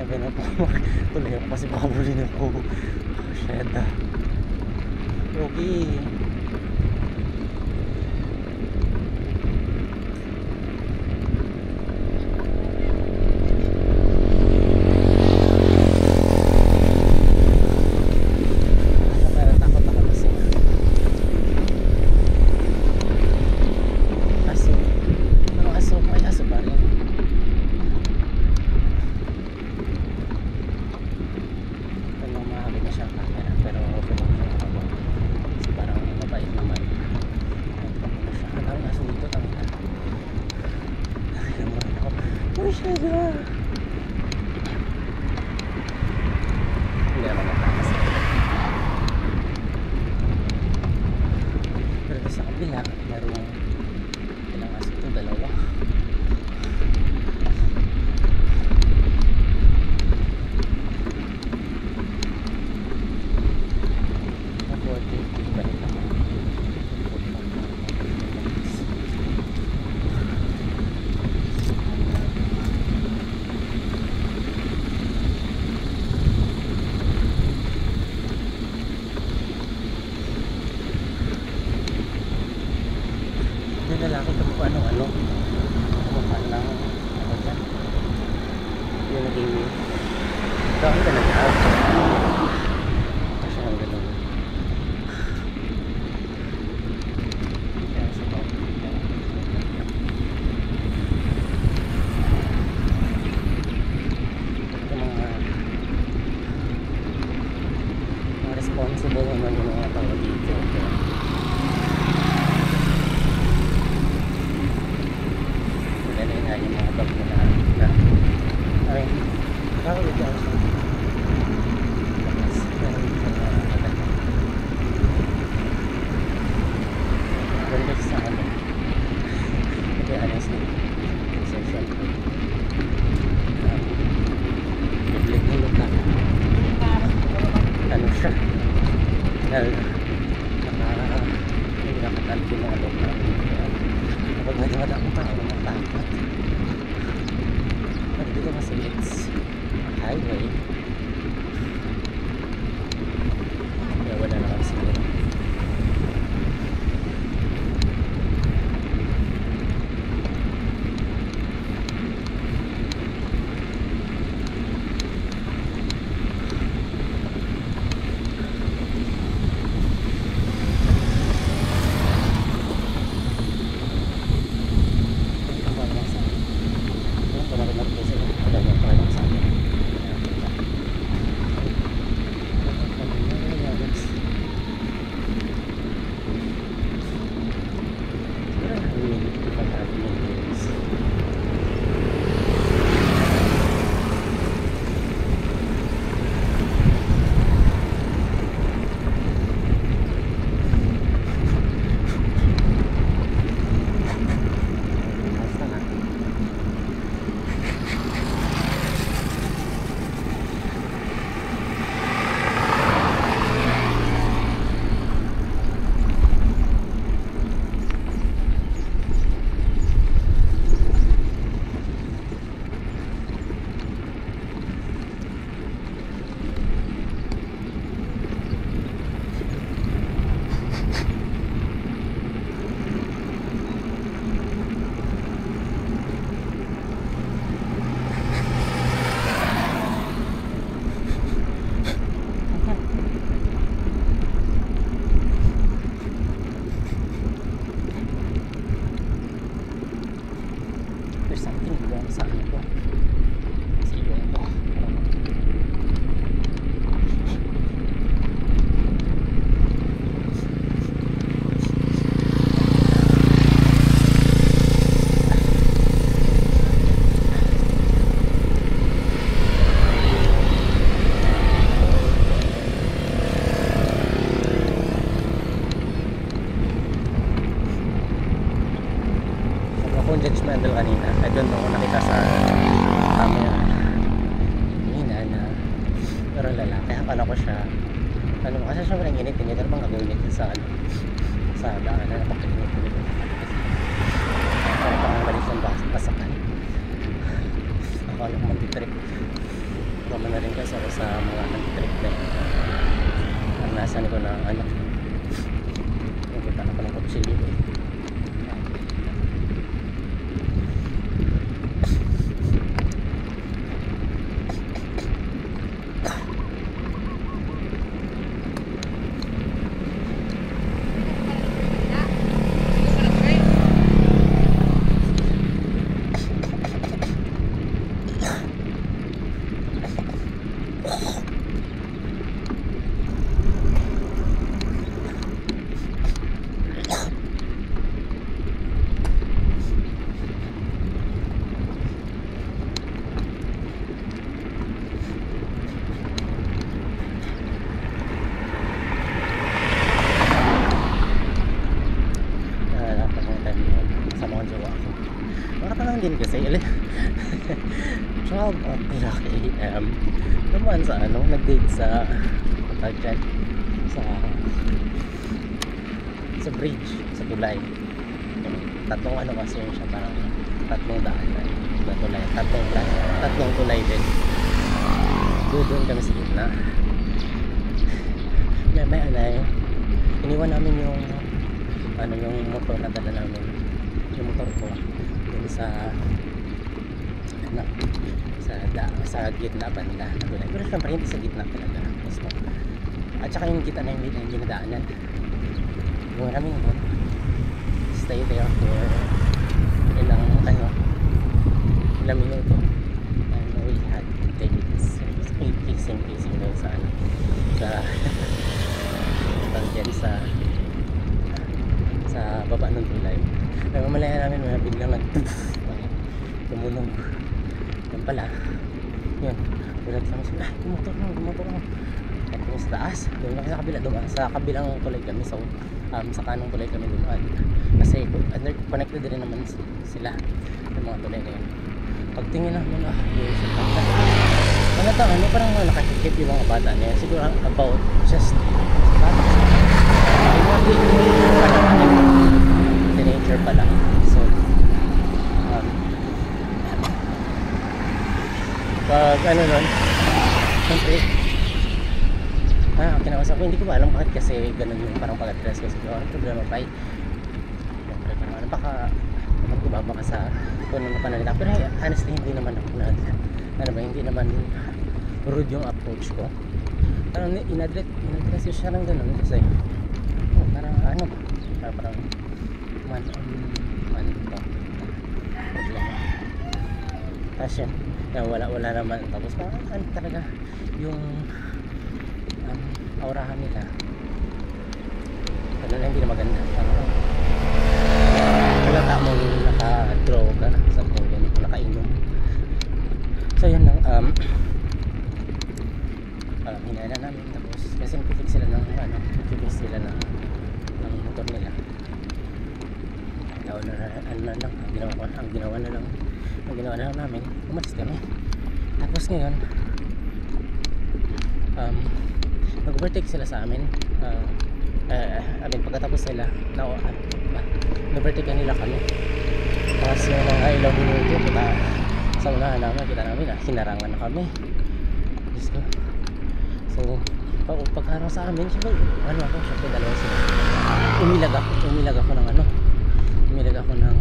Sabi na po, tuloy ako kasi baka bulin ako. Shit. Okay. Hindi naman natakas. Pero sa kabila, merong ilang aso ito, dalawa. Balik ako. Yung lalaki kamukha ng ano, kamukha ng ano dyan, yung naging dami ka nag-out kasi ang gano'n kaya sa bawang ito mga responsible naman yung mga tao dito. Yung mga bag na ay kawag dyan siya ganda sa ano hindi honestly session biblik mo luka ano siya dahil hindi nakatalpi mga luka kapag medyo madaming tao matakot. Dito kasi it's highway kaya wala naman siguro. Judgmental kanina. I don't know kung nakita sa camera kanina na pero lalaki. Akala ko siya ano kasi sobrang init. Hindi na bang gagawin nito sa ano sa daan na napakilinit nito. Para pang malis ng basakan. Akala ko mag-trip. Tama na rin kasi ako sa mga trip na yun. Naranasan ko na ano, nakita na ko ng kutsilyo eh. Nakatalang din kasi 12 o'clock AM naman sa ano, nag-date sa dyan, sa bridge, sa tulay. Tatlong ano kasi yun siya, parang tatlong daan na tulay, tatlong tulay din. Doon kami sa gitna. May ano yun, iniwan namin yung ano, yung motor na dala namin, yung motor ko dun sa ano, sa gitna banda na tulay. Pero syempre hindi sa gitna talaga mismo. At saka yung gitna na yung ginadaanan, yung namin doon, stay there for ilang minuto, and we had dates kissing doon sa ano, dyan sa baba ng tulay. Namamalayan namin na biglang tumunog. Yan pala, yun, ulat lang sila, gumotor mo. At kung sa taas, doon kami sa kabila, sa kabilang tulay kami, so sa kanong tulay kami dumaan. Kasi connected din naman sila yung mga tulay na yun. Pagtingin namin, yun sila. Ano, parang nakakikip yung mga bata na yun. Siguro about just teenager pa lang. So pag ano nun, siyempre kinausap ko, hindi ko ba alam bakit kasi ganun yung parang pag-address ko. Siguro ano problema pa eh, siyempre parang ano, baka naman ko ba baka sa puno na panalita. Pero honestly hindi naman ako hindi naman rude yung approach ko. Parang in-address siya ng ganun kasi parang ano, parang man to problema. Tapos yun, wala naman. Tapos parang ano talaga yung aurahan nila, ano na hindi na maganda. Halata mong naka-droga, something ganito, nakainom. So yun lang, hinala namin. Tapos kasi nagpipix sila ng motor nila. Ang ginawa na lang namin, umalis kami. Tapos ngayon nag-overtake sila sa amin. Pagkatapos sila nag-overtake nila kami. Tapos yung mga ilang minuto sa unahan namin, kita namin hinarangan na kami. So pagkarang sa amin, syempre dalawa sila. Umilag ako ng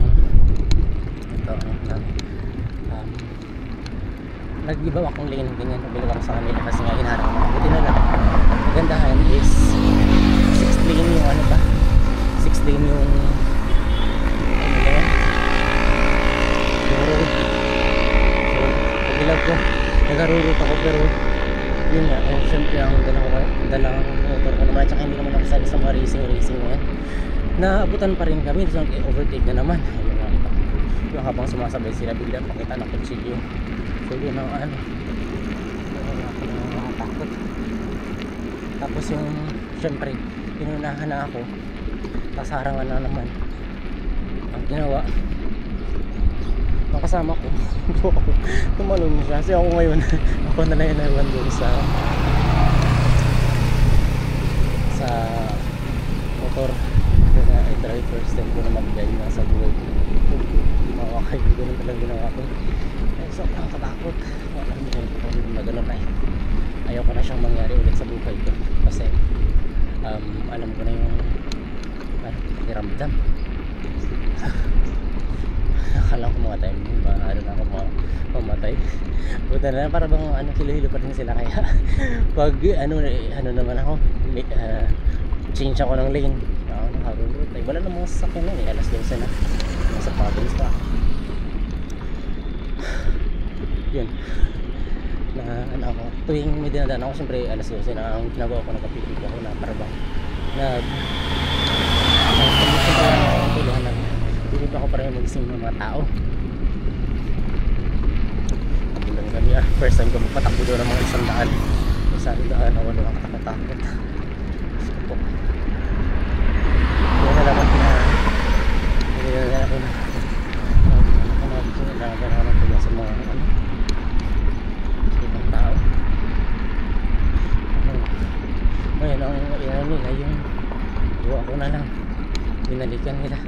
nag-ibaw akong lane, ganyan, umilag ako sa kanila kasi nga hinarang ako. Buti na lang, magandahan is 6 lane yung 6 lane yung road. So pag-ilag ko, nag-arurot ako, pero yun nga, syempre ang dalang motor ko naman, at saka hindi naman ako sali sa mga racing ngayon. Naabutan pa rin kami, so overtake na naman. Ayun nga, yung habang sumasabay sila, bigla pakita ng kutsilyo. So yun ang nakatakot. Tapos yung syempre pinunahan na ako, tapos harangan na naman. Ang ginawa ang kasama ko tumalon siya, kasi ako ngayon ako na lang yung naiwan doon sa motor na i-drive first time ko na mag-drive nasa buhay ko. Mawakay ko, ganun talagang ginawa ko. So, ang katakot. Wala naman yung na gano'n ay siyang mangyari ulit sa buhay ko kasi alam ko na yung pakiramdam. Akala ko mga time ba ano na ako mamatay. Buta na lang, para bang hilo-hilo pa rin sila, kaya pag ano naman ako, change ako ng lane, ako nakarulot ay wala namang sasakyan na eh, alas 12 na, nasa province pa yun na ako, tuwing may dinadaan ako, siyempre alas 12 na ang ginagawa ko, nagpipig ako na para bang hindi pa ako parang magising ng mga tao. Bulan kami first time ko magpatakbo doon ng mga 100 isang daan na wala akong katakot-takot. Gusto po kaya nalaman ko na nilalaman ako na naganahan ko na sa mga ibang tao. Ngayon ang nila yung gawa ko na lang, binalikan nila.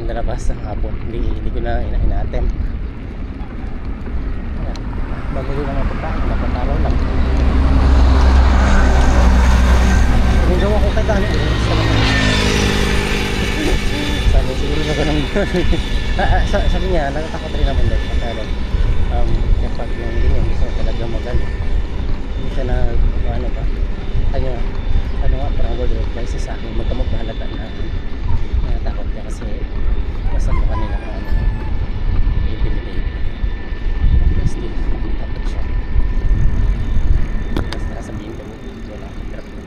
Lalabas ng hapon, hindi ko na ina-attempt. Bumili lang ang pagkain, napataraw lang. Yung gawa ko kay Dani, sabi siguro na ganun. Sabi niya, natatakot rin naman daw pero kapag yung ganyan, gusto talaga magaling. Hindi siya na ano ba, ano nga, parang word of advice sa akin, magkamot na halata na natatakot niya kasi basta mo kanila kung ano i-intimidate. Still, takot siya. Basta sabihin ko, wala akong trap na.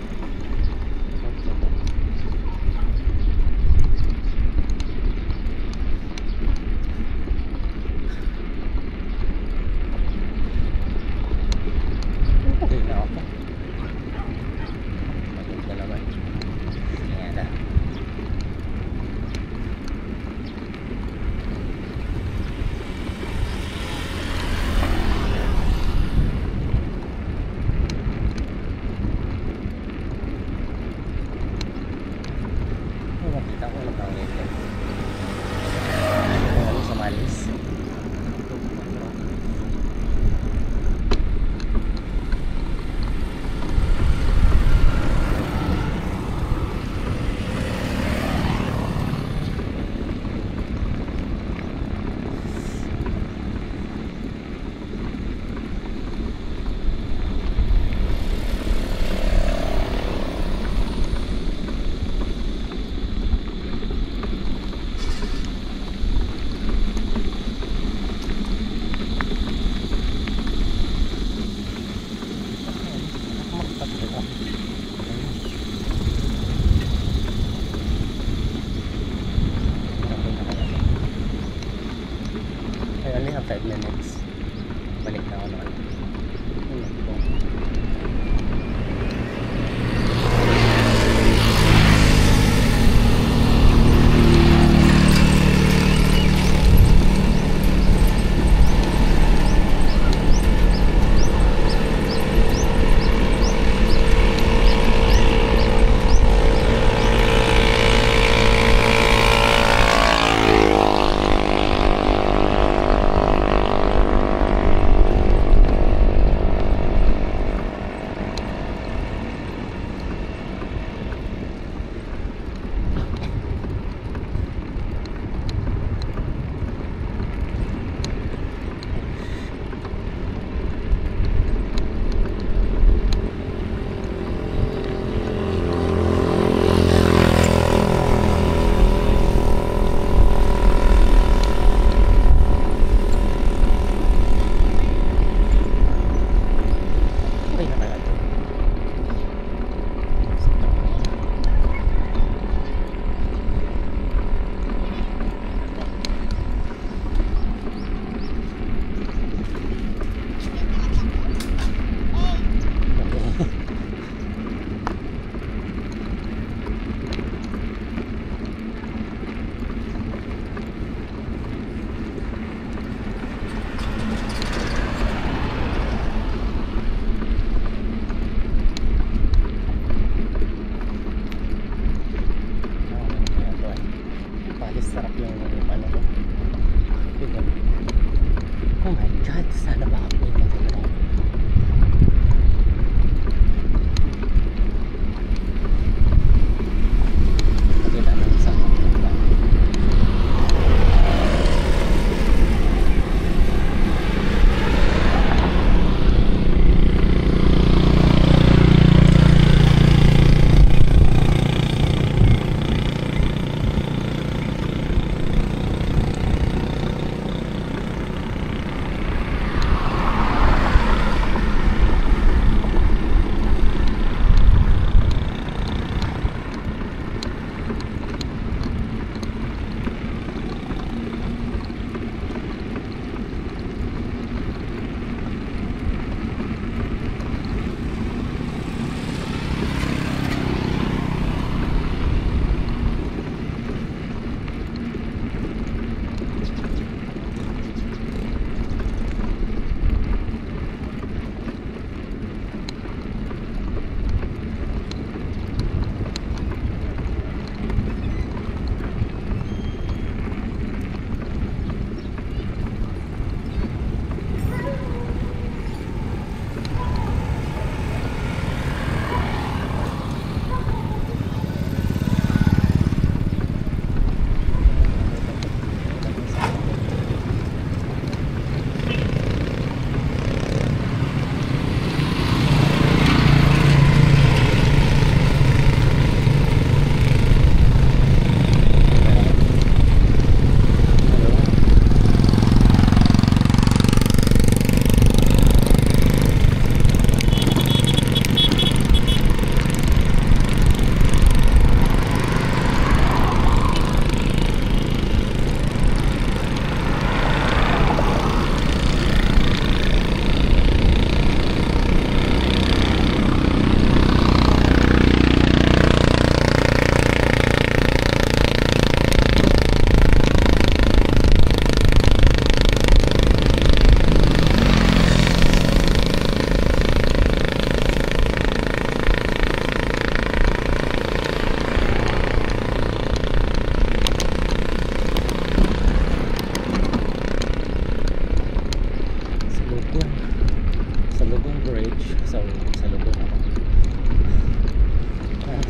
beach. So, sa Lugon ako.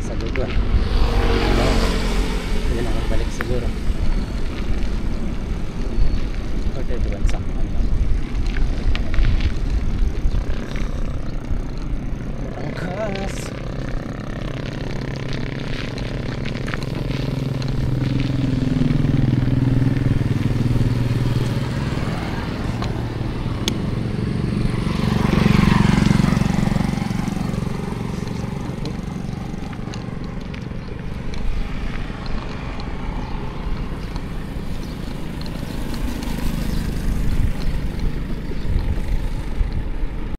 Sa Lugon. Hindi na balik siguro. Or 31 sakman lang. Batangas.